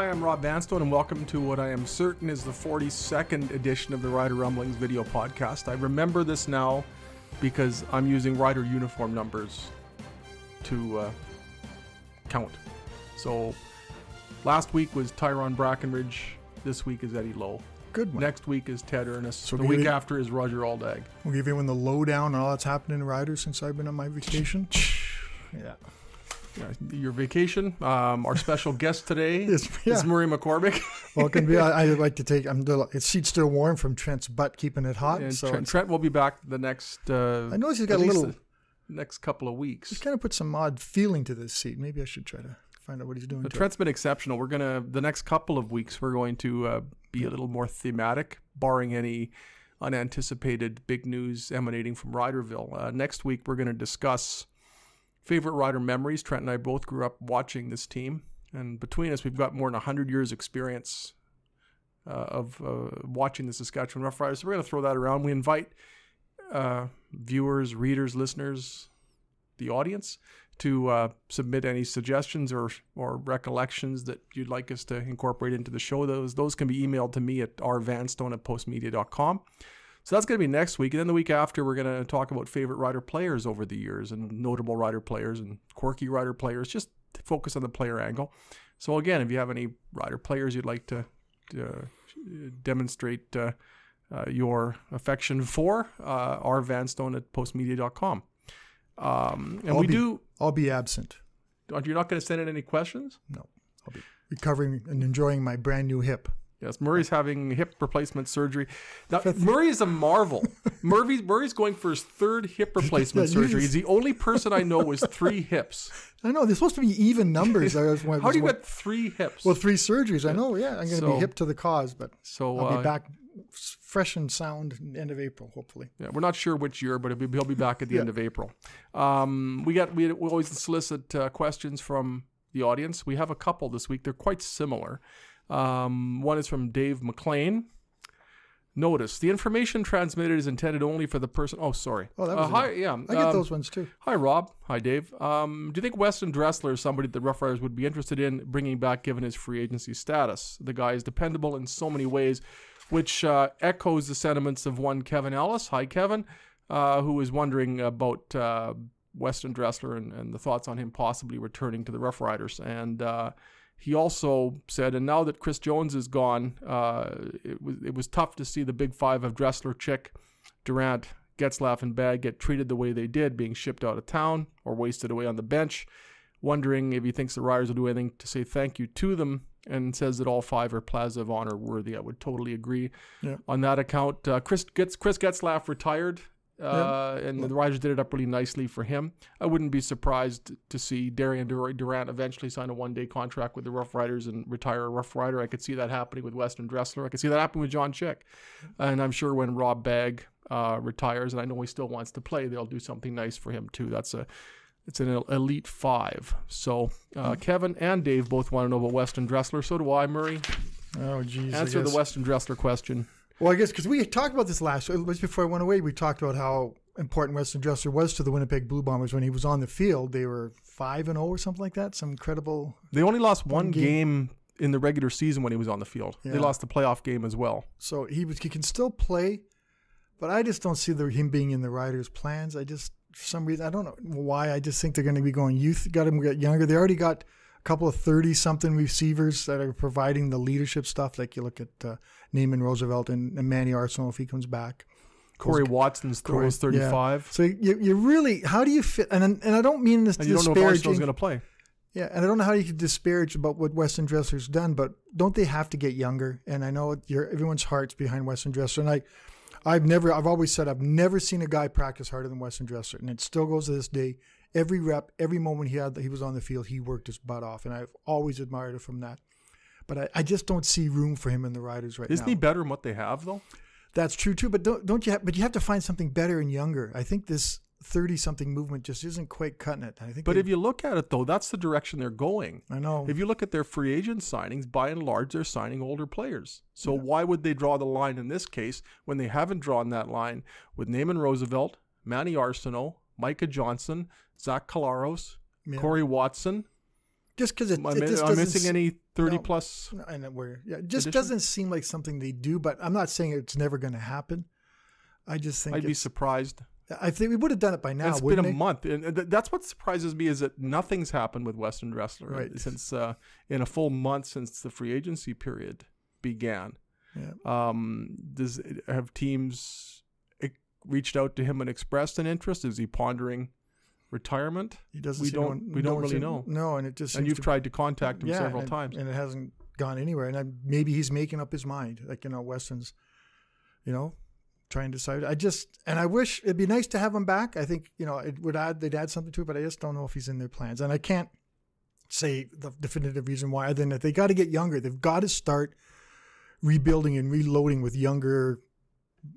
Hi, I'm Rob Vanstone, and welcome to what I am certain is the 42nd edition of the Rider Rumblings video podcast. I remember this now because I'm using Rider uniform numbers to count. So last week was Tyrone Brackenridge. This week is Eddie Lowe. Good one. Next week is Ted Ernest. So the week after is Roger Aldag. We'll give everyone the lowdown on all that's happened in Riders since I've been on my vacation. Yeah. Your vacation. Our special guest today is Murray McCormick. Welcome. I'd like to take. His seat's still warm from Trent's butt, keeping it hot. And so Trent will be back the next. I know he's got a little. Next couple of weeks. He's kind of put some odd feeling to this seat. Maybe I should try to find out what he's doing. Trent's been exceptional. We're gonna the next couple of weeks. We're going to be a little more thematic, barring any unanticipated big news emanating from Riderville. Next week we're going to discuss favorite Rider memories. Trent and I both grew up watching this team, and between us, we've got more than 100 years experience of watching the Saskatchewan Roughriders. So we're going to throw that around. We invite viewers, readers, listeners, the audience to submit any suggestions or recollections that you'd like us to incorporate into the show. Those can be emailed to me at rvanstone@postmedia.com. So that's going to be next week. And then the week after, we're going to talk about favorite Rider players over the years and notable Rider players and quirky Rider players, just to focus on the player angle. So again, if you have any Rider players you'd like to demonstrate your affection for, rvanstone@postmedia.com. I'll be absent. You're not going to send in any questions? No. I'll be recovering and enjoying my brand new hip. Yes, Murray's having hip replacement surgery. Now, Murray is a marvel. Murray's going for his third hip replacement surgery. He's the only person I know with 3 hips. I know. They're supposed to be even numbers. How do you get 3 hips? Well, 3 surgeries. I know, yeah. I'm going to be hip to the cause, but I'll be back fresh and sound end of April, hopefully. Yeah, we're not sure which year, but he'll be back at the end of April. We always solicit questions from the audience. We have a couple this week. They're quite similar. One is from Dave McLean. Notice the information transmitted is intended only for the person. Oh, sorry. Oh, that was hi. Yeah, I get those ones too. Hi, Rob. Hi, Dave. Do you think Weston Dressler is somebody that the Rough Riders would be interested in bringing back, given his free agency status? The guy is dependable in so many ways, which echoes the sentiments of one Kevin Ellis. Hi, Kevin, who was wondering about Weston Dressler and the thoughts on him possibly returning to the Rough Riders. And he also said, and now that Chris Jones is gone, it was tough to see the big 5 of Dressler, Chick, Durant, Getzlaff, and Bag get treated the way they did, being shipped out of town or wasted away on the bench. Wondering if he thinks the Riders will do anything to say thank you to them, and says that all 5 are Plaza of Honor worthy. I would totally agree on that account. Chris Getzlaff retired. And the Riders did it up really nicely for him. I wouldn't be surprised to see Darian Durant eventually sign a one-day contract with the Rough Riders and retire a Rough Rider. I could see that happening with Weston Dressler. I could see that happening with John Chick. And I'm sure when Rob Bagg retires, and I know he still wants to play, they'll do something nice for him too. It's an elite 5. So Kevin and Dave both want to know about Weston Dressler. So do I, Murray. Oh, geez. Answer the Weston Dressler question. Well, I guess because we talked about this last before I went away, we talked about how important Weston Dressler was to the Winnipeg Blue Bombers when he was on the field. They were 5-0 or something like that. Some incredible. They only lost one game in the regular season when he was on the field. Yeah. They lost the playoff game as well. So he can still play, but I just don't see him being in the Riders' plans. For some reason, I don't know why. I just think they're going to be going youth. Got him get younger. They already got a couple of 30-something receivers that are providing the leadership stuff. Like you look at Neiman Roosevelt and Manny Arsenal if he comes back. Corey Watson's throws 35. Yeah. So you really, how do you fit? And I don't mean this and you don't know if Arsenal's going to play. Yeah, and I don't know how you could disparage about what Weston Dressler's done, but don't they have to get younger? And I know everyone's heart's behind Weston Dressler, and I've always said I've never seen a guy practice harder than Weston Dressler, and it still goes to this day. Every rep, every moment he was on the field, he worked his butt off, and I've always admired him from that. But I just don't see room for him in the Riders right now. Isn't he better than what they have, though? That's true too, but don't you? But you have to find something better and younger. I think this 30-something movement just isn't quite cutting it. But if you look at it, though, that's the direction they're going. I know. If you look at their free agent signings, by and large, they're signing older players. So why would they draw the line in this case when they haven't drawn that line with Neiman Roosevelt, Manny Arsenault, Micah Johnson, Zach Collaros, Corey Watson, Just because it Am I just doesn't missing any 30-plus? No, and it just doesn't seem like something they do. But I'm not saying it's never going to happen. I just think I'd be surprised. I think we would have done it by now. It's been a month, and that's what surprises me is that nothing's happened with Weston Dressler since in a full month since the free agency period began. Yeah. Have teams reached out to him and expressed an interest? Is he pondering retirement? He doesn't. We don't really know. No, and it just. And you've tried to contact him several times, and it hasn't gone anywhere. And maybe he's making up his mind. Like Weston's, trying to decide. I wish it'd be nice to have him back. I think they'd add something to it, but I just don't know if he's in their plans. And I can't say the definitive reason why, other than that they got to get younger. They've got to start rebuilding and reloading with younger,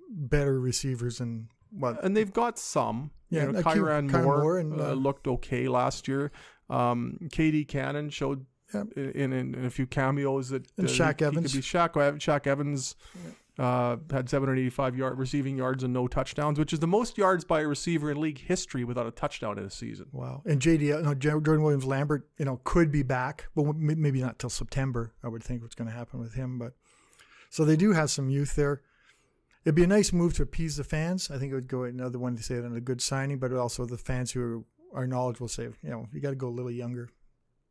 better receivers and what. And they've got some. Yeah, Kyran Moore looked okay last year. KD Cannon showed in a few cameos that Shaq Evans. He could be Shaq Evans. Yeah. Had 785 receiving yards and no touchdowns, which is the most yards by a receiver in league history without a touchdown in a season. Wow. And Jordan Williams-Lambert, could be back, but maybe not till September, I would think what's going to happen with him. But so they do have some youth there. It'd be a nice move to appease the fans. I think it would go another one to say it on a good signing, but also the fans who are knowledgeable say, you got to go a little younger.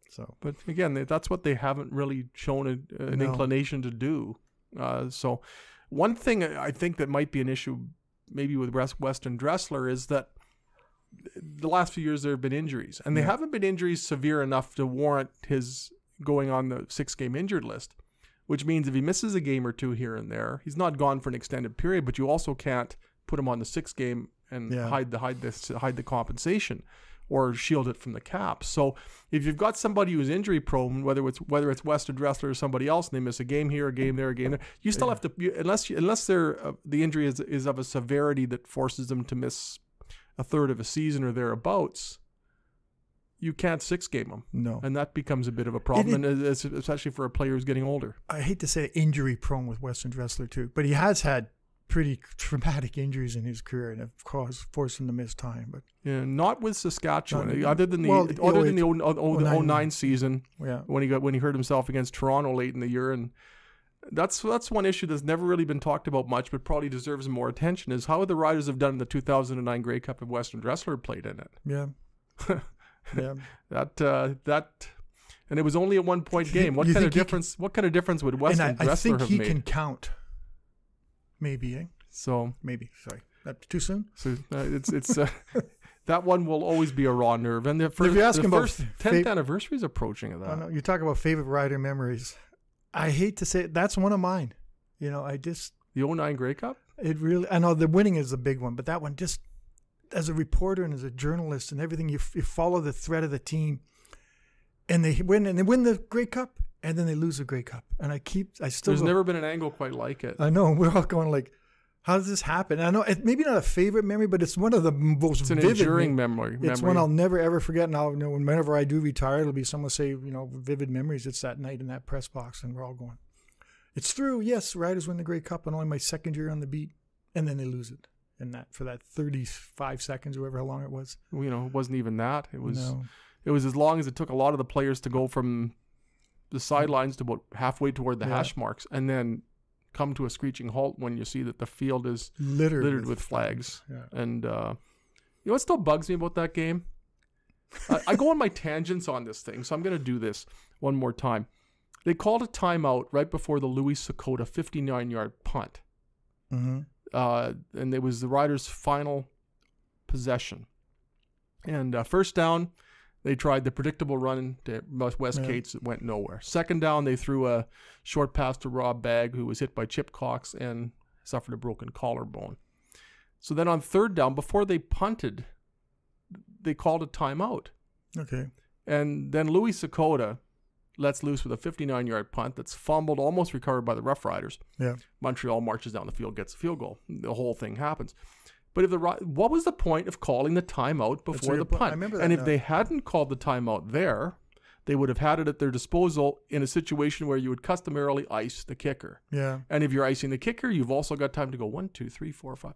So, but again, that's what they haven't really shown an inclination to do. So one thing I think that might be an issue maybe with Weston Dressler is that the last few years there have been injuries, and they haven't been injuries severe enough to warrant his going on the 6-game injured list, which means if he misses a game or two here and there, he's not gone for an extended period, but you also can't put him on the 6th game and hide the compensation or shield it from the cap. So if you've got somebody who's injury prone, whether it's Weston Dressler or somebody else, and they miss a game here, a game there, a game there, you still have to, unless the injury is of a severity that forces them to miss a third of a season or thereabouts, you can't 6-game them. No. And that becomes a bit of a problem, especially for a player who's getting older. I hate to say injury prone with Weston Dressler too, but he has had pretty traumatic injuries in his career and have forced him to miss time. But not with Saskatchewan, other than the 09 season when he hurt himself against Toronto late in the year. And that's one issue that's never really been talked about much, but probably deserves more attention, is how the Riders have done in the 2009 Grey Cup if Weston Dressler played in it. Yeah. Yeah. That and it was only a 1-point game. What kind of difference would Weston Dressler have made? I think he can count. Maybe, So maybe. Sorry, that's too soon. So it's that one will always be a raw nerve. And the first 10th anniversary is approaching of that. I know, you talk about favorite Rider memories. I hate to say it, that's one of mine. The 09 Grey Cup. It really. I know the winning is a big one, but that one, just as a reporter and as a journalist and everything, you follow the thread of the team, and they win the Grey Cup. And then they lose the Grey Cup. And there's never been an angle quite like it. I know. We're all going like, how does this happen? And I know it's maybe not a favorite memory, but it's one of the most vivid. It's an enduring memory. It's one I'll never, ever forget. And whenever I do retire, it'll be someone say, vivid memories. It's that night in that press box. And we're all going, it's true. Yes, Riders win the Grey Cup. And only my second year on the beat. And then they lose it. And for that 35 seconds, or how long it was. It wasn't even that. It was as long as it took a lot of the players to go from the sidelines to about halfway toward the hash marks, and then come to a screeching halt when you see that the field is littered with flags. Yeah. And what still bugs me about that game? I go on my tangents on this thing, so I'm going to do this one more time. They called a timeout right before the Louis Sakota 59-yard punt. Mm-hmm. And it was the Riders' final possession. And first down, they tried the predictable run to West Cates. It went nowhere. Second down, they threw a short pass to Rob Bagg, who was hit by Chip Cox and suffered a broken collarbone. So then on third down, before they punted, they called a timeout. Okay. And then Louis Sakota lets loose with a 59-yard punt that's fumbled, almost recovered by the Rough Riders. Yeah. Montreal marches down the field, gets a field goal. The whole thing happens. But what was the point of calling the timeout before the punt? I remember that. And if they hadn't called the timeout there, they would have had it at their disposal in a situation where you would customarily ice the kicker. Yeah. And if you're icing the kicker, you've also got time to go 1, 2, 3, 4, 5.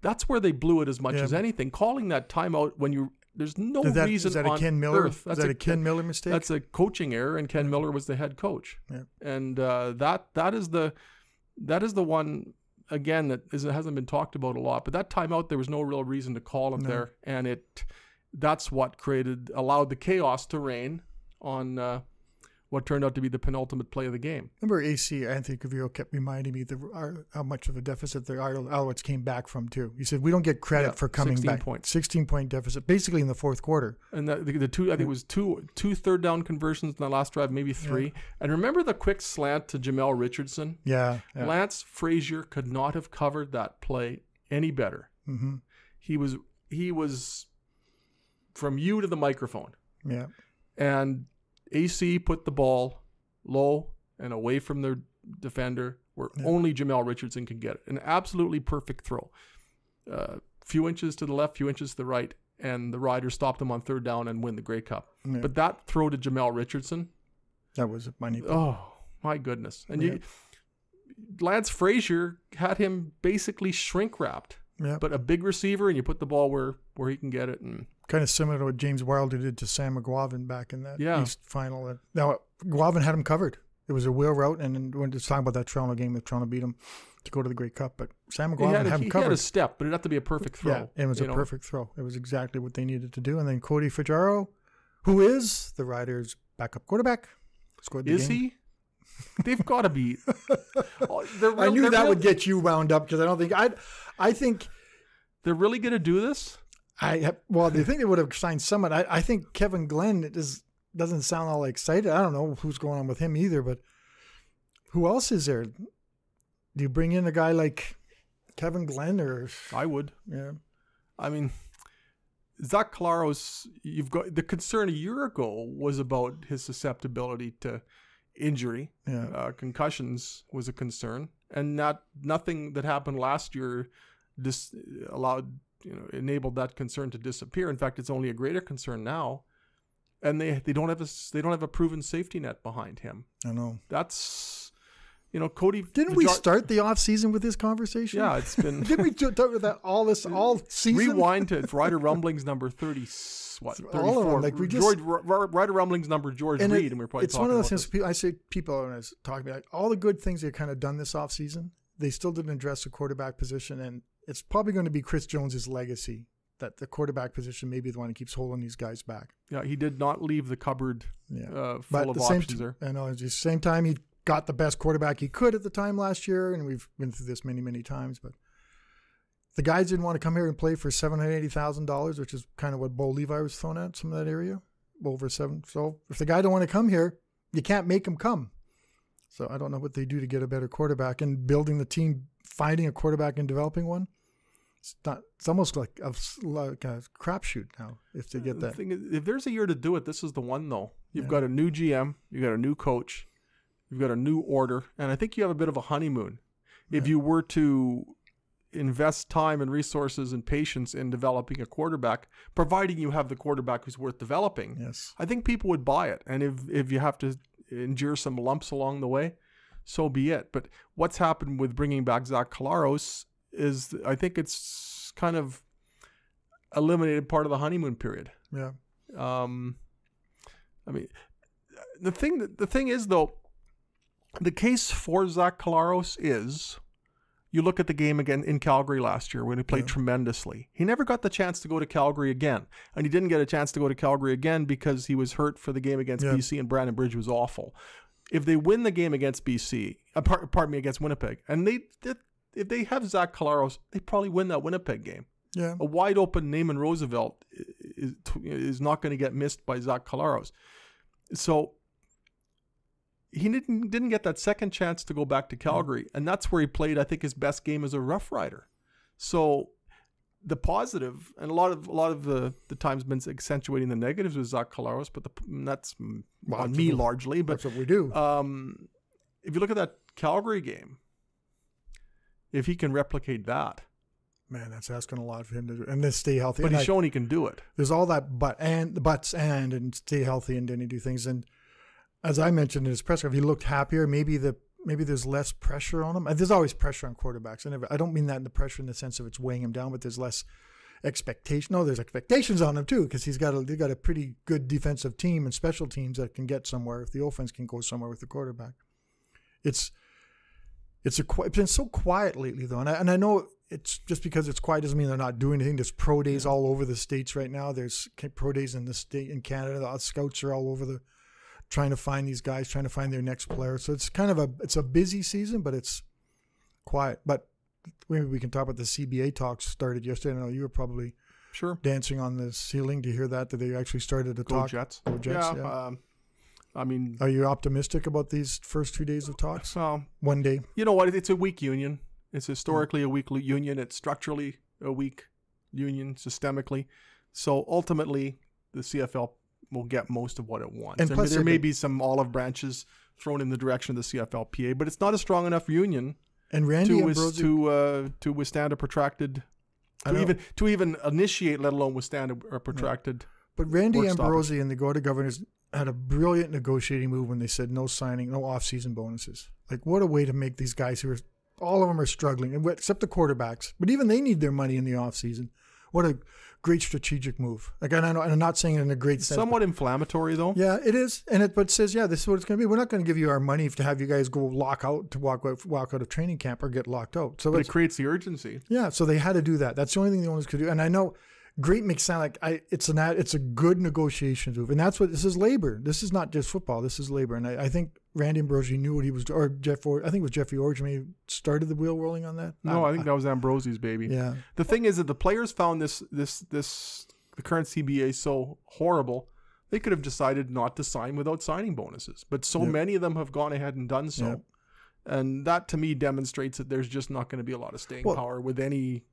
That's where they blew it as much as anything. Calling that timeout when you There's no Is reason that a on Ken Miller? earth. Is that a Ken Miller mistake? That's a coaching error, and Ken Miller was the head coach. Yeah. And that is the one, again, that hasn't been talked about a lot. But that timeout, there was no real reason to call it there, and that's what allowed the chaos to reign on what turned out to be the penultimate play of the game. Remember AC, Anthony Cavillo kept reminding me how much of a deficit the Alouettes came back from too. He said, we don't get credit for coming 16 back. points. 16-point deficit, basically in the fourth quarter. And the two, I think it was two third down conversions in the last drive, maybe three. Yeah. And remember the quick slant to Jamel Richardson? Yeah. Lance Frazier could not have covered that play any better. Mm-hmm. He was from you to the microphone. Yeah. And AC put the ball low and away from their defender where only Jamel Richardson can get it. An absolutely perfect throw. Few inches to the left, few inches to the right, and the Riders stopped them on third down and win the Grey Cup. Yeah. But that throw to Jamel Richardson, that was a money play. Oh, my goodness. And Lance Frazier had him basically shrink-wrapped. Yeah. But a big receiver, and you put the ball where he can get it. And kind of similar to what James Wilder did to Sam McGuavin back in that East final. Now, McGuavin had him covered. It was a wheel route, and then when it's talking about that Toronto game, that Toronto beat him to go to the Grey Cup. But Sam McGuavin had him covered. He had a step, but it had to be a perfect throw. Yeah, it was a perfect throw. It was exactly what they needed to do. And then Cody Fajardo, who is the Riders' backup quarterback, scored the game. Is he? They've got to be. I knew that would get you wound up because I don't think I think they're really going to do this. Well, they think they would have signed someone. I think Kevin Glenn doesn't sound all excited. I don't know who's going on with him either, but who else is there? Do you bring in a guy like Kevin Glenn or? I would. Yeah. I mean, Zach Collaros, you've got the concern a year ago was about his susceptibility to injury. Yeah. Concussions was a concern, and nothing that happened last year enabled that concern to disappear. In fact, it's only a greater concern now. And they don't have a proven safety net behind him. I know. That's Cody. Didn't we start the off season with this conversation? Yeah, it's been. Didn't we talk about that all season? Rewind to Rider Rumblings number 30. What? 34. All of them. Like Rider Rumblings number George Reed, and we're probably. It's one of those things. I say people when I was talking about all the good things they kind of done this off season. They still didn't address the quarterback position, and it's probably going to be Chris Jones's legacy. That the quarterback position may be the one that keeps holding these guys back. Yeah, he did not leave the cupboard full but of options there. I know. At the same time, he got the best quarterback he could at the time last year, and we've been through this many, many times. But the guys didn't want to come here and play for $780,000, which is kind of what Bo Levi was thrown at, some of that area, over $7. So if the guy don't want to come here, you can't make him come. So I don't know what they do to get a better quarterback and building the team, finding a quarterback and developing one. It's almost like a crapshoot now if they get that. Thing is, if there's a year to do it, this is the one though. You've got a new GM, you've got a new coach, you've got a new order, and I think you have a bit of a honeymoon. If you were to invest time and resources and patience in developing a quarterback, providing you have the quarterback who's worth developing, yes, I think people would buy it. And if you have to endure some lumps along the way, so be it. But what's happened with bringing back Zach Collaros is I think it's kind of eliminated part of the honeymoon period. Yeah. I mean, the thing is though, the case for Zach Collaros is, you look at the game again in Calgary last year when he played tremendously. He never got the chance to go to Calgary again, and he didn't get a chance to go to Calgary again because he was hurt for the game against BC, and Brandon Bridge was awful. If they win the game against BC, against Winnipeg, and if they have Zach Collaros, they probably win that Winnipeg game. Yeah. A wide open Naaman Roosevelt is not going to get missed by Zach Collaros. So he didn't get that second chance to go back to Calgary, and that's where he played, I think, his best game as a Rough Rider. So the positive, and a lot of the times been accentuating the negatives with Zach Collaros, but that's on me largely. But that's what we do. If you look at that Calgary game, if he can replicate that, man, that's asking a lot for him to do, and then stay healthy. But he's shown he can do it. There's all that buts and stay healthy, and then he do things. And as I mentioned in his press conference, he looked happier. Maybe there's less pressure on him. And there's always pressure on quarterbacks. I don't mean that in the pressure in the sense of it's weighing him down, but there's less. expectation. No, there's expectations on him too, because they've got a pretty good defensive team and special teams that can get somewhere if the offense can go somewhere with the quarterback. It's been so quiet lately though, and I know it's just because it's quiet doesn't mean they're not doing anything. There's pro days all over the states right now. There's pro days in the state in Canada. The scouts are all over trying to find these guys, trying to find their next player. So it's kind of a busy season, but it's quiet. But maybe we can talk about the CBA talks started yesterday. I know you were probably dancing on the ceiling to hear that they actually started to talk. Jets. Go Jets. Yeah. I mean, are you optimistic about these first 2 days of talks? One day. You know what? It's a weak union. It's historically a weak union. It's structurally a weak union, systemically. So ultimately, the CFL will get most of what it wants. And plus, there may be some olive branches thrown in the direction of the CFLPA, but it's not a strong enough union to withstand a protracted, to even initiate, let alone withstand a protracted. But Randy Ambrosie and the Board of Governors had a brilliant negotiating move when they said no signing, no off-season bonuses. Like, what a way to make these guys all of them are struggling, except the quarterbacks. But even they need their money in the off-season. What a great strategic move. Like, and I'm not saying it in a great sense. Somewhat inflammatory, though. Yeah, it is. But it says, this is what it's going to be. We're not going to give you our money to have you guys go walk out of training camp or get locked out. So it creates the urgency. Yeah, so they had to do that. That's the only thing the owners could do. And I know great makes sound like it's a good negotiation move. And that's what this is, labor. This is not just football. This is labor. And I think Randy Ambrosie knew what he was doing, or I think it was Jeffrey Orge maybe started the wheel rolling on that. No, I think that was Ambrosie's baby. Yeah. The thing is that the players found the current CBA so horrible, they could have decided not to sign without signing bonuses. But many of them have gone ahead and done so. Yep. And that to me demonstrates that there's just not going to be a lot of staying power with any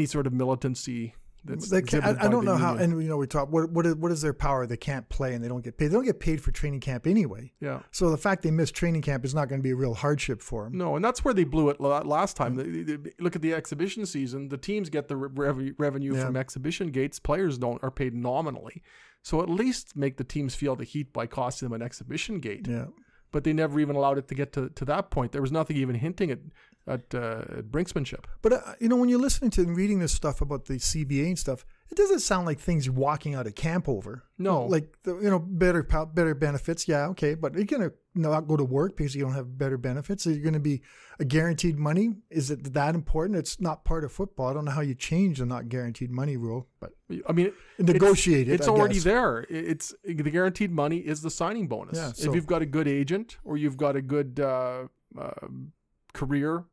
sort of militancy. I don't know how, and we talk. What is their power? They can't play and they don't get paid. They don't get paid for training camp anyway. Yeah. So the fact they missed training camp is not going to be a real hardship for them. No, and that's where they blew it last time. They look at the exhibition season. The teams get the revenue from exhibition gates. Players are paid nominally. So at least make the teams feel the heat by costing them an exhibition gate. Yeah. But they never even allowed it to get to that point. There was nothing even hinting at brinksmanship. But when you're listening to and reading this stuff about the CBA and stuff, it doesn't sound like things you're walking out of camp over. No, like better benefits. Yeah, okay, but you're gonna not go to work because you don't have better benefits. So you're gonna be a guaranteed money. Is it that important? It's not part of football. I don't know how you change the not guaranteed money rule, but I mean, negotiate it. It's already there. It's the guaranteed money is the signing bonus. Yeah, if you've got a good agent or you've got a good career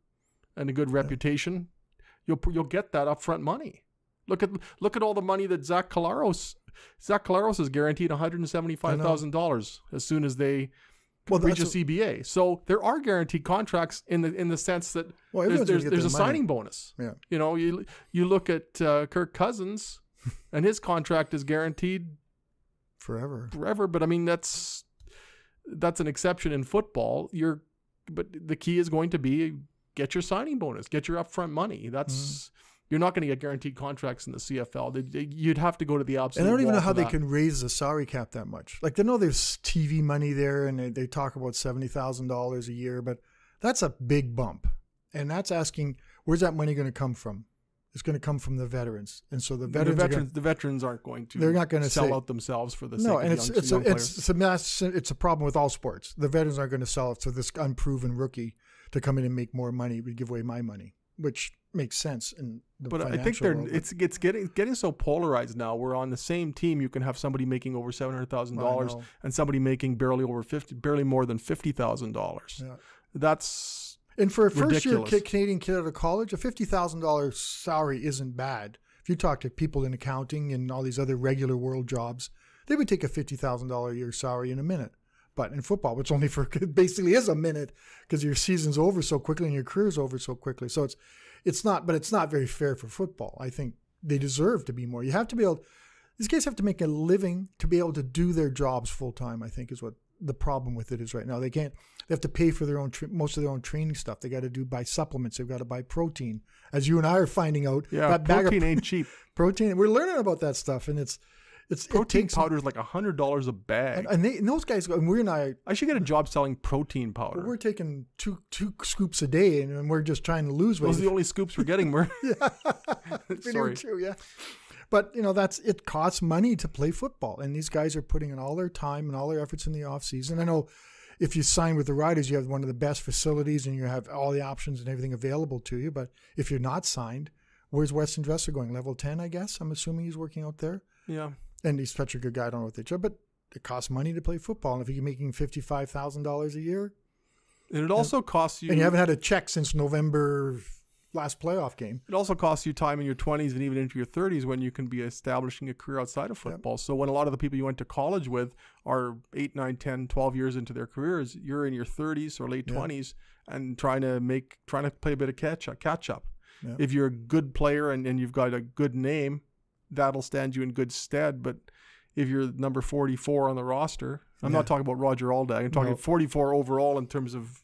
and a good reputation, you'll get that upfront money. Look at all the money that Zach Collaros is guaranteed $175,000 as soon as they reach a CBA. So there are guaranteed contracts in the sense that there's a signing bonus. Yeah. You look at Kirk Cousins, and his contract is guaranteed forever. But I mean that's an exception in football. But the key is going to be get your signing bonus, get your upfront money. That's you're not going to get guaranteed contracts in the CFL. You'd have to go to the absolute. And I don't even know how they can raise the salary cap that much. Like, they know there's TV money there, and they talk about $70,000 a year, but that's a big bump. And that's asking, where's that money going to come from? It's going to come from the veterans, and so the veterans aren't going to. They're not going to sell out themselves for the sake of young players. It's a problem with all sports. The veterans aren't going to sell it to this unproven rookie to come in and make more money. We give away my money, which makes sense. But I think it's getting so polarized now. We're on the same team. You can have somebody making over $700,000 and somebody making barely more than $50,000. Yeah. That's. And for a ridiculous. first-year Canadian kid out of college, a $50,000 salary isn't bad. If you talk to people in accounting and all these other regular world jobs, they would take a $50,000 a year salary in a minute. But in football, which only it basically is a minute because your season's over so quickly and your career's over so quickly. So it's not very fair for football. I think they deserve to be more. You have to be able. These guys have to make a living to be able to do their jobs full time. I think is what the problem with it is right now. They can't. They have to pay for their own most of their own training stuff. They got to buy supplements. They've got to buy protein, as you and I are finding out. Yeah, protein ain't cheap. Protein. We're learning about that stuff, and it's Protein powder is like $100 a bag. And those guys, and we're not. I should get a job selling protein powder. We're taking two scoops a day, and we're just trying to lose weight. Those are the only scoops we're getting, Murray. Yeah, Sorry. True, yeah. But it costs money to play football, and these guys are putting in all their time and all their efforts in the off season. I know if you sign with the Riders, you have one of the best facilities, and you have all the options and everything available to you. But if you're not signed, where's Weston Dressler going? Level 10, I guess. I'm assuming he's working out there. Yeah. And he's such a good guy. I don't know what they charge, but it costs money to play football. And if you're making $55,000 a year, and it also costs you. And you haven't had a check since November last playoff game. It also costs you time in your 20s and even into your 30s when you can be establishing a career outside of football. Yep. So when a lot of the people you went to college with are 8, 9, 10, 12 years into their careers, you're in your 30s or late 20s and trying to play a bit of catch up. Yep. If you're a good player and you've got a good name, that'll stand you in good stead. But if you're number 44 on the roster, I'm not talking about Roger Aldag. I'm talking 44 overall in terms of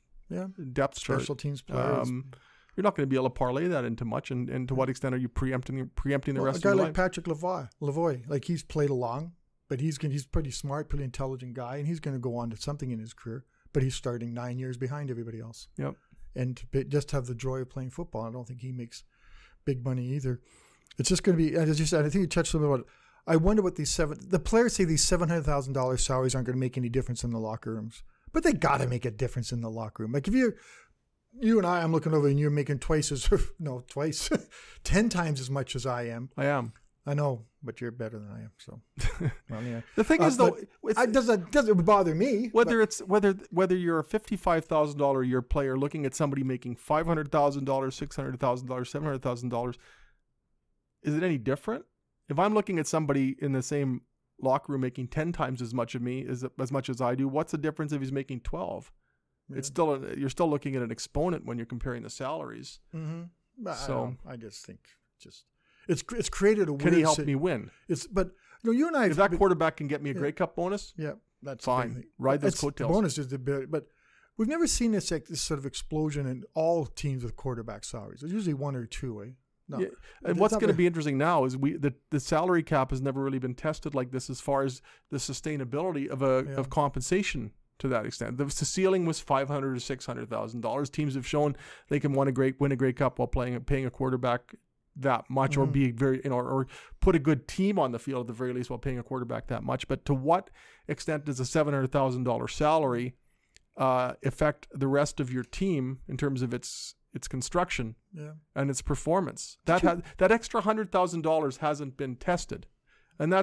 depth chart. Special teams players. You're not going to be able to parlay that into much. And to what extent are you preempting the rest of your life? A guy like Patrick Lavoie, like he's played along, but he's pretty smart, pretty intelligent guy, and he's going to go on to something in his career. But he's starting 9 years behind everybody else. Yep. And just have the joy of playing football. I don't think he makes big money either. It's just going to be, as you said, I think you touched a little bit about it. I wonder what the players say these $700,000 salaries aren't going to make any difference in the locker rooms, but they got to make a difference in the locker room. Like if you and I'm looking over and you're making 10 times as much as I am. I am. I know, but you're better than I am. So well, yeah. The thing is, though, it doesn't bother me. Whether you're a $55,000 a year player looking at somebody making $500,000, $600,000, $700,000, is it any different? If I'm looking at somebody in the same locker room making 10 times as much as I do, what's the difference if he's making 12? Yeah. You're still looking at an exponent when you're comparing the salaries. Mm-hmm. So I just think it's created a weird. Can he help me win? You and I. If that quarterback can get me a Grey Cup bonus, that's fine. Ride those coattails. The bonus is the bit, but we've never seen this sort of explosion in all teams with quarterback salaries. There's usually one or two. No. Yeah. And what's going to be interesting now is the salary cap has never really been tested like this as far as the sustainability of compensation to that extent. The ceiling was $500,000 to $600,000. Teams have shown they can win a Grey Cup while paying a quarterback that much, or be very or put a good team on the field at the very least while paying a quarterback that much. But to what extent does a $700,000 salary affect the rest of your team in terms of its construction and its performance? That extra $100,000 hasn't been tested, and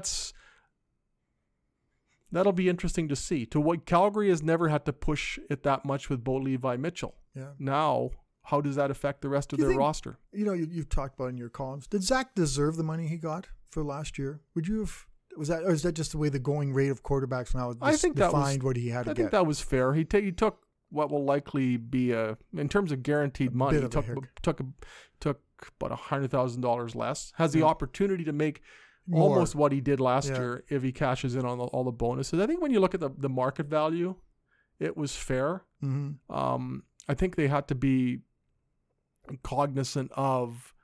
that'll be interesting to see. To what Calgary has never had to push it that much with Bo Levi Mitchell. Yeah. Now, how does that affect the rest of their roster? You've talked about in your columns. Did Zach deserve the money he got for last year? Would you have? Or is that just the way the going rate of quarterbacks now defined what he had to get? I think that was fair. He took what will likely be in terms of guaranteed money. He took about $100,000 less. Has the opportunity to make more. Almost what he did last year if he cashes in on all the bonuses. I think when you look at the market value, it was fair. Mm-hmm. I think they had to be cognizant of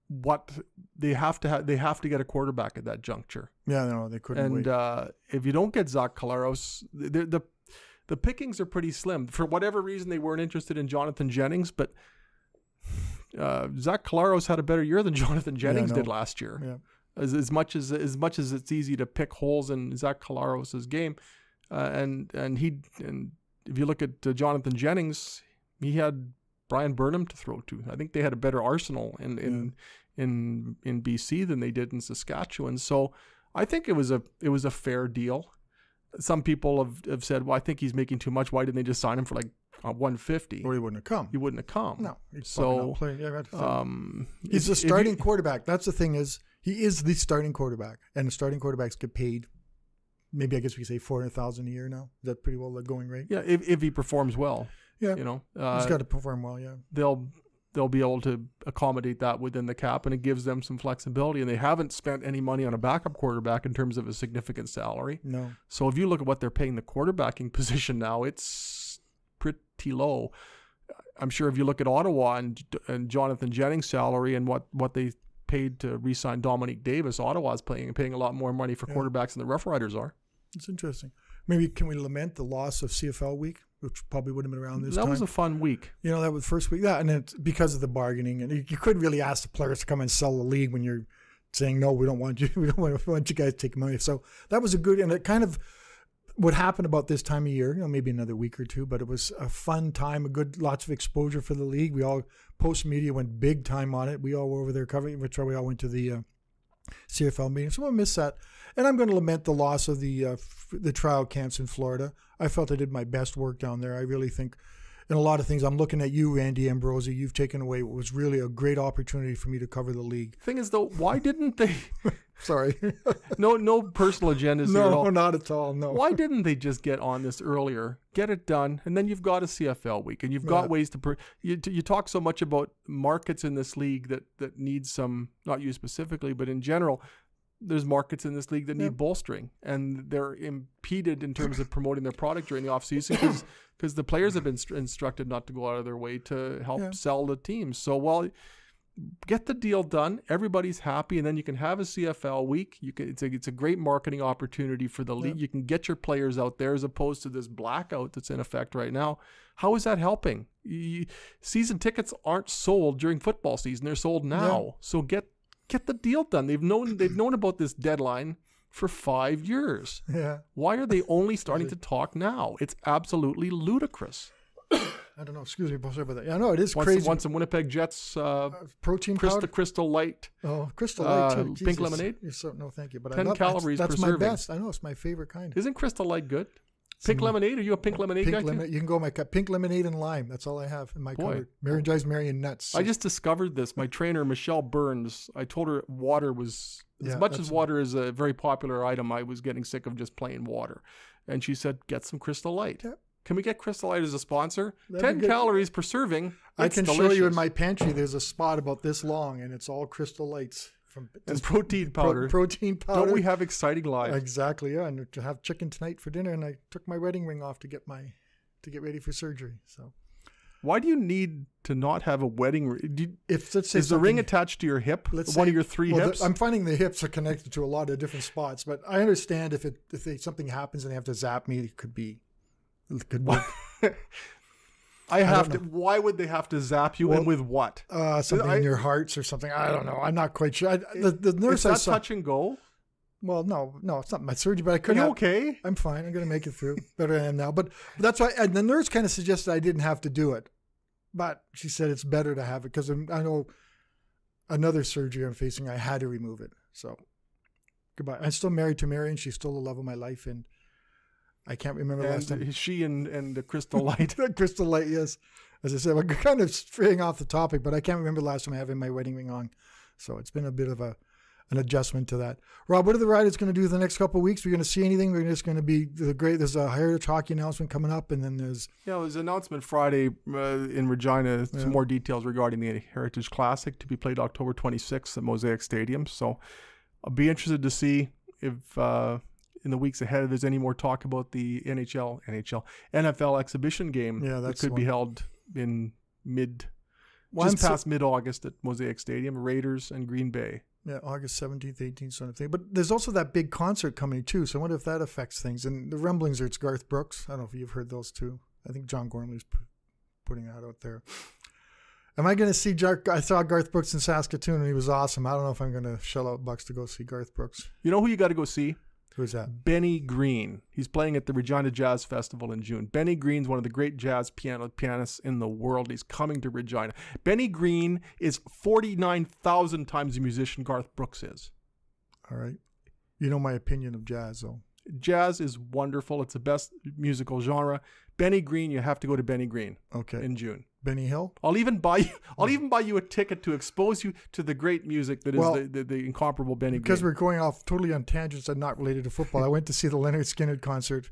what they have to have. They have to get a quarterback at that juncture. Yeah, no, they couldn't wait. And if you don't get Zach Collaros, the pickings are pretty slim. For whatever reason, they weren't interested in Jonathan Jennings, but Zach Collaros had a better year than Jonathan Jennings did last year. Yeah. As much as it's easy to pick holes in Zach Collaros' game, and if you look at Jonathan Jennings, he had Brian Burnham to throw to. I think they had a better arsenal in BC than they did in Saskatchewan. So I think it was a fair deal. Some people have said, well, I think he's making too much. Why didn't they just sign him for like $150? Or he wouldn't have come. No. He's the starting quarterback. That's the thing is he is the starting quarterback, and the starting quarterbacks get paid. Maybe I guess we could say $400,000 a year now. Is that pretty well the going rate? Yeah, if he performs well. Yeah, he's got to perform well. Yeah, they'll be able to accommodate that within the cap, and it gives them some flexibility. And they haven't spent any money on a backup quarterback in terms of a significant salary. No. So if you look at what they're paying the quarterbacking position now, it's pretty low. I'm sure if you look at Ottawa and Jonathan Jennings' salary and what they paid to re-sign Dominique Davis. Ottawa's paying a lot more money for quarterbacks than the Rough Riders are. It's interesting. Maybe can we lament the loss of CFL week, which probably would have been around this time? That was a fun week. You know, that was the first week. Yeah, and it's because of the bargaining. And you couldn't really ask the players to come and sell the league when you're saying, no, we don't want you. We don't want you guys to take money. So that was a good, and it kind of what happened about this time of year, you know, maybe another week or two, but it was a fun time, lots of exposure for the league. We all, post media went big time on it. We all were over there covering, which we all went to the CFL meeting. So I miss that. And I'm going to lament the loss of the trial camps in Florida. I felt I did my best work down there. I really think in a lot of things, I'm looking at you, Andy Ambrosi. You've taken away what was really a great opportunity for me to cover the league. Thing is, though, why didn't they? Sorry. No personal agendas here at all. No, not at all. No. Why didn't they just get on this earlier, get it done, and then you've got a CFL week, and you've got ways to. You talk so much about markets in this league that need some, not you specifically, but in general. There's markets in this league that need bolstering, and they're impeded in terms of promoting their product during the offseason because the players have been instructed not to go out of their way to help sell the teams. So, get the deal done. Everybody's happy, and then you can have a CFL week. It's a great marketing opportunity for the league. You can get your players out there as opposed to this blackout that's in effect right now. How is that helping? Season tickets aren't sold during football season; they're sold now. Yeah. So get the deal done. They've known about this deadline for 5 years. Yeah. Why are they only starting to talk now? It's absolutely ludicrous. I don't know. Excuse me. Sorry about that. Yeah, no, it is crazy. Want some Winnipeg Jets protein powder? Crystal Light. Oh, Crystal Light too. Pink lemonade? No, thank you. But 10 calories that's preserving. My best. I know. It's my favorite kind. Isn't Crystal Light good? Pink lemonade? Are you a pink lemonade guy? You can go my cup. Pink lemonade and lime. That's all I have in my cupboard. Mary and nuts. I just discovered this. My trainer, Michelle Burns, I told her water was, as much as water is a very popular item, I was getting sick of just plain water. And she said, get some Crystal Light. Yep. Can we get Crystal Light as a sponsor? 10 calories per serving. I can show you in my pantry. There's a spot about this long, and it's all Crystal Lights. And protein powder. Protein powder. Don't we have exciting lives? Exactly, yeah. And to have chicken tonight for dinner, and I took my wedding ring off to get ready for surgery. So, why do you need to not have a wedding ring? Is the ring attached to your hip? One of your three hips? I'm finding the hips are connected to a lot of different spots, but I understand if something happens and they have to zap me, it could work. Why would they have to zap you, and with what? Something in your hearts or something. I don't know. I'm not quite sure. The nurse is that touch and go? Well, no, it's not my surgery, but I couldn't. Are you okay? I'm fine. I'm going to make it through. Better than I am now. But that's why the nurse kind of suggested I didn't have to do it. But she said it's better to have it because I know another surgery I'm facing, I had to remove it. So goodbye. I'm still married to Mary, and she's still the love of my life. And I can't remember last time. She and the Crystal Light. The Crystal Light, yes. As I said, I'm kind of straying off the topic, but I can't remember the last time I having my wedding ring on. So it's been a bit of an adjustment to that. Rob, what are the Riders going to do the next couple of weeks? We're going to see anything? We're just going to be there's a Heritage Hockey announcement coming up, and then there's... Yeah, there's an announcement Friday in Regina. Some more details regarding the Heritage Classic to be played October 26th at Mosaic Stadium. So I'll be interested to see if... in the weeks ahead, if there's any more talk about the NFL exhibition game that could be held in past mid-August at Mosaic Stadium, Raiders and Green Bay. Yeah, August 17th, 18th, sort of thing. But there's also that big concert coming too, so I wonder if that affects things. And the Rumblings, it's Garth Brooks. I don't know if you've heard those two. I think John Gormley's putting that out there. Am I going to see I saw Garth Brooks in Saskatoon, and he was awesome. I don't know if I'm going to shell out bucks to go see Garth Brooks. You know who you got to go see? Who's that? Benny Green. He's playing at the Regina Jazz Festival in June. Benny Green's one of the great jazz pianists in the world. He's coming to Regina. Benny Green is 49,000 times the musician Garth Brooks is. All right. You know my opinion of jazz, though. Jazz is wonderful. It's the best musical genre. Benny Green, you have to go to Benny Green. Okay. In June. Benny Hill? I'll even buy you a ticket to expose you to the great music that is the incomparable Benny Green. Because we're going off totally on tangents and not related to football. I went to see the Leonard Skinner concert,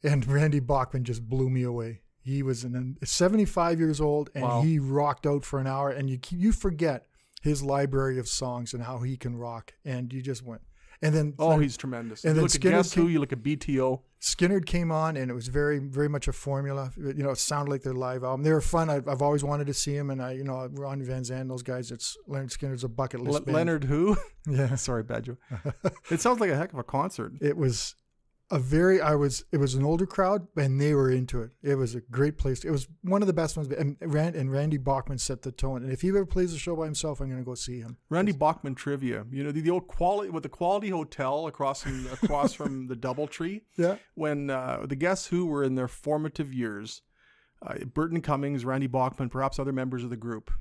and Randy Bachman just blew me away. He was 75 years old, and he rocked out for an hour, and you forget his library of songs and how he can rock, and you just went. And then he's tremendous. And you then look at Guess Who, you look at BTO. Skinner came on, and it was very, very much a formula. You know, it sounded like their live album. They were fun. I've always wanted to see him, and Ron Van Zant, those guys. It's Leonard Skinner's a bucket list band. Leonard who? Yeah, sorry, bad joke. It sounds like a heck of a concert. It was it was an older crowd, and they were into it. It was a great place. It was one of the best ones. And Randy Bachman set the tone. And if he ever plays a show by himself, I'm going to go see him. Randy Bachman trivia. You know, the old quality with the Quality Hotel across from the DoubleTree. Yeah. When the Guess Who were in their formative years, Burton Cummings, Randy Bachman, perhaps other members of the group,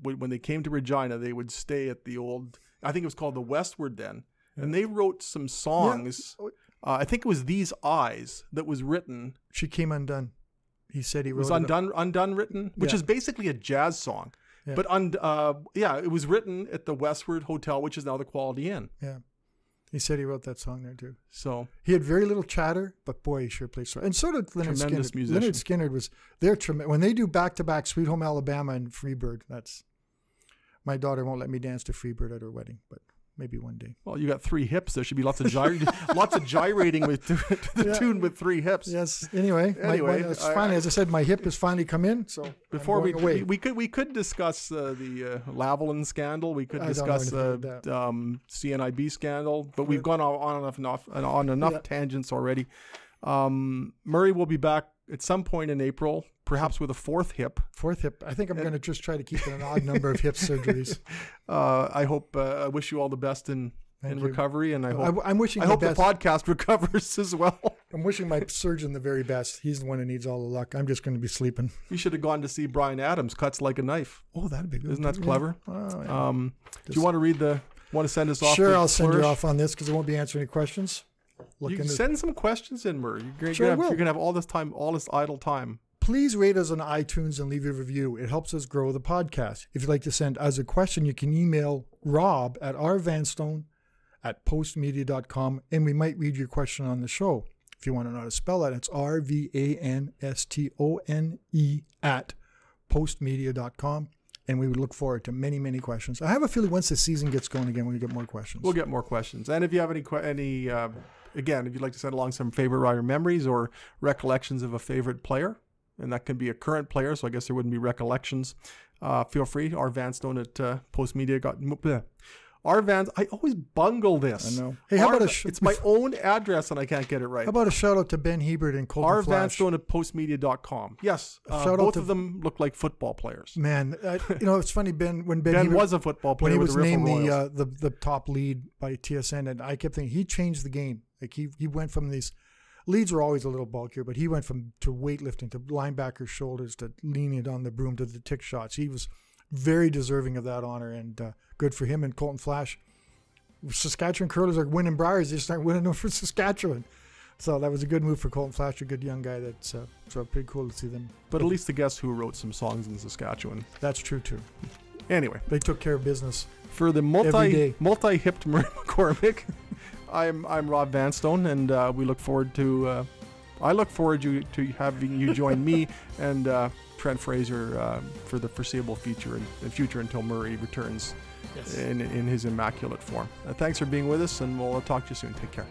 when they came to Regina, they would stay at the old, I think it was called the Westward then. Yeah. And they wrote some songs. Yeah. I think it was These Eyes that was written. She Came Undone. He said he wrote it. Was Undone written, which is basically a jazz song. Yeah. But it was written at the Westward Hotel, which is now the Quality Inn. Yeah. He said he wrote that song there too. So he had very little chatter, but boy, he sure played so. And so did Leonard Skinner. Musician. Leonard Skinner they're tremendous. When they do back-to-back Sweet Home Alabama and Freebird, my daughter won't let me dance to Freebird at her wedding, but maybe one day. Well, you got 3 hips. There should be lots of gyrating with the tune with 3 hips. Yes. Anyway, it's finally, as I said, my hip has finally come in. So before we could discuss the Lavalin scandal. We could discuss the CNIB scandal, but we've gone on enough tangents already. Murray will be back at some point in April, perhaps with a 4th hip. 4th hip. I think I'm going to just try to keep it an odd number of hip surgeries. I wish you all the best in recovery, and I hope the podcast recovers as well. I'm wishing my surgeon the very best. He's the one who needs all the luck. I'm just going to be sleeping. You should have gone to see Bryan Adams, Cuts Like a Knife. Oh, that'd be good. Isn't that clever? Oh, yeah. Do you want to read want to send us off? Sure, I'll send you off on this because I won't be answering any questions. You can send some questions in, Murray. You're going to have all this time, all this idle time. Please rate us on iTunes and leave a review. It helps us grow the podcast. If you'd like to send us a question, you can email Rob at rvanstone@postmedia.com, and we might read your question on the show. If you want to know how to spell that, it's rvanstone@postmedia.com. And we would look forward to many, many questions. I have a feeling once the season gets going again, we'll get more questions. We'll get more questions. And if you have again, if you'd like to send along some favorite rider memories or recollections of a favorite player, and that can be a current player, so I guess there wouldn't be recollections, feel free. rvanstone at postmedia. I always bungle this. I know. Hey, how about it's my own address and I can't get it right. How about a shout out to Ben Hebert and Colton Flash? rvanstone at postmedia.com. Yes, both of them look like football players. Man, it's funny, Ben Hebert was a football player. When he was named the top lead by TSN, and I kept thinking he changed the game. Like he went from these leads were always a little bulkier, but he went to weightlifting to linebacker shoulders to leaning it on the broom to the tick shots. He was very deserving of that honor, and good for him. And Colton Flash, Saskatchewan curlers are winning Briars. They start winning over Saskatchewan. So that was a good move for Colton Flash, a good young guy. That's so pretty cool to see them. But at least the Guess Who wrote some songs in Saskatchewan. That's true too. Anyway, they took care of business. For the multi-hipped Murray McCormick, I'm Rob Vanstone, and we look forward to. I look forward to having you join me and Trent Fraser for the foreseeable future until Murray returns in his immaculate form. Thanks for being with us, and we'll talk to you soon. Take care.